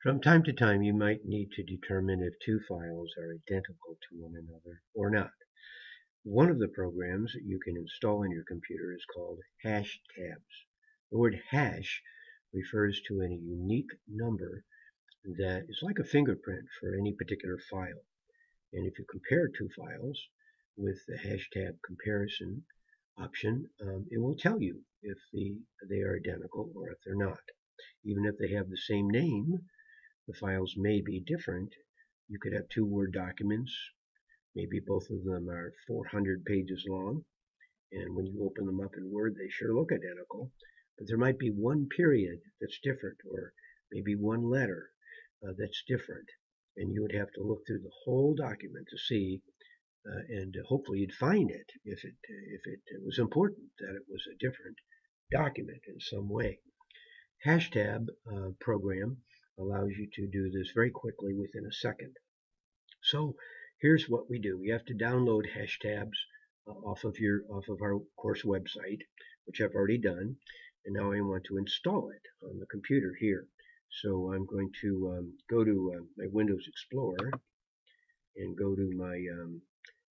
From time to time, you might need to determine if two files are identical to one another or not. One of the programs that you can install on your computer is called hashtabs. The word hash refers to a unique number that is like a fingerprint for any particular file. And if you compare two files with the hashtag comparison option, it will tell you if they are identical or if they're not. Even if they have the same name, the files may be different. You could have two Word documents. Maybe both of them are 400 pages long. And when you open them up in Word, they sure look identical. But there might be one period that's different, or maybe one letter that's different. And you would have to look through the whole document to see, and hopefully you'd find it if it was important that it was a different document in some way. Hashtag program allows you to do this very quickly within a second. So here's what we do. You have to download hashtabs off of our course website, which I've already done, and now I want to install it on the computer here. So I'm going to go to my Windows Explorer and go to my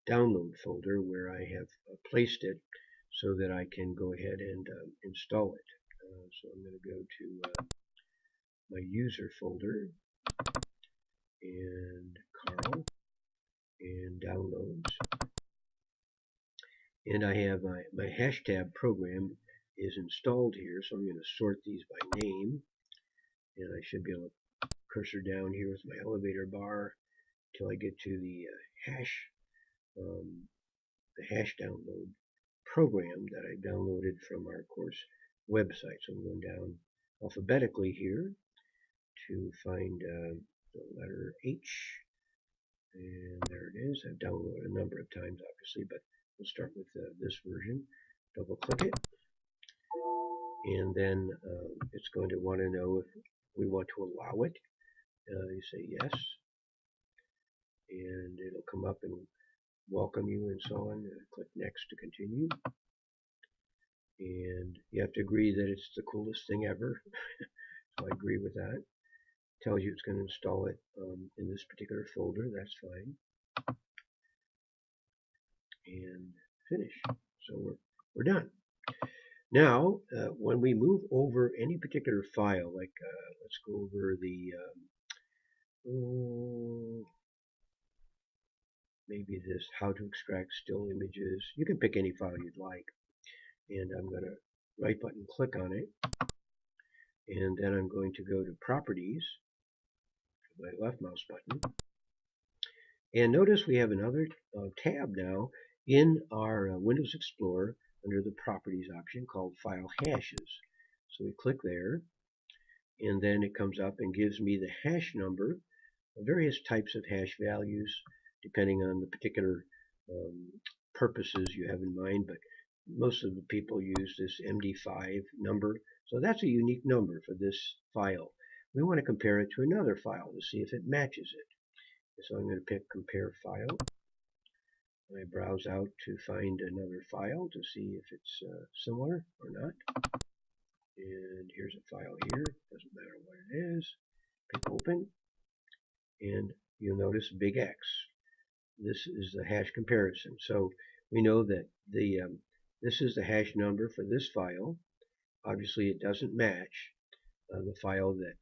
download folder where I have placed it so that I can go ahead and install it. So I'm going to go to my user folder and Carl and downloads. And I have my hashtag program is installed here, so I'm going to sort these by name. And I should be able to cursor down here with my elevator bar until I get to the hash download program that I downloaded from our course website. So I'm going down alphabetically here to find the letter H. And there it is. I've downloaded a number of times, obviously, but we'll start with this version. Double click it. And then it's going to want to know if we want to allow it. You say yes. And it'll come up and welcome you and so on. Click next to continue. And you have to agree that it's the coolest thing ever. So I agree with that. Tells you it's going to install it in this particular folder. That's fine. And finish. So we're done. Now, when we move over any particular file, like let's go over the maybe this how to extract still images. You can pick any file you'd like. And I'm going to right button click on it. And then I'm going to go to Properties, my left mouse button. And notice we have another tab now in our Windows Explorer under the Properties option called File Hashes. So we click there, and then it comes up and gives me the hash number, various types of hash values depending on the particular purposes you have in mind, but most of the people use this MD5 number. So that's a unique number for this file. We want to compare it to another file to see if it matches it. So I'm going to pick Compare File. I browse out to find another file to see if it's similar or not. And here's a file here. Doesn't matter what it is. Pick Open. And you'll notice big X. This is the hash comparison. So we know that this is the hash number for this file. Obviously, it doesn't match the file that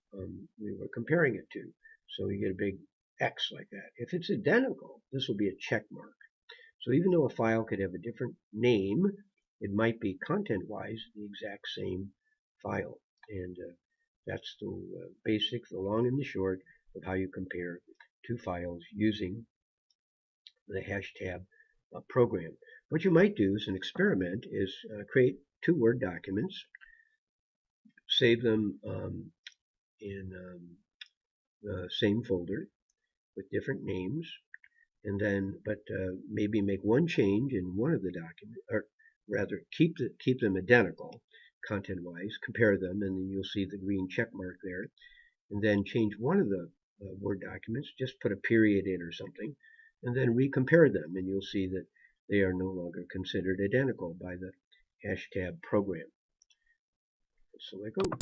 we were comparing it to. So you get a big X like that. If it's identical, this will be a check mark. So even though a file could have a different name, it might be content-wise the exact same file. And that's the basic, the long and the short of how you compare two files using the hashtag program. What you might do as an experiment is create two Word documents, save them in the same folder with different names, and then maybe make one change in one of the documents, or rather keep them identical content-wise, compare them, and then you'll see the green check mark there, and then change one of the Word documents, just put a period in or something, and then recompare them, and you'll see that they are no longer considered identical by the hashtag program. So it goes.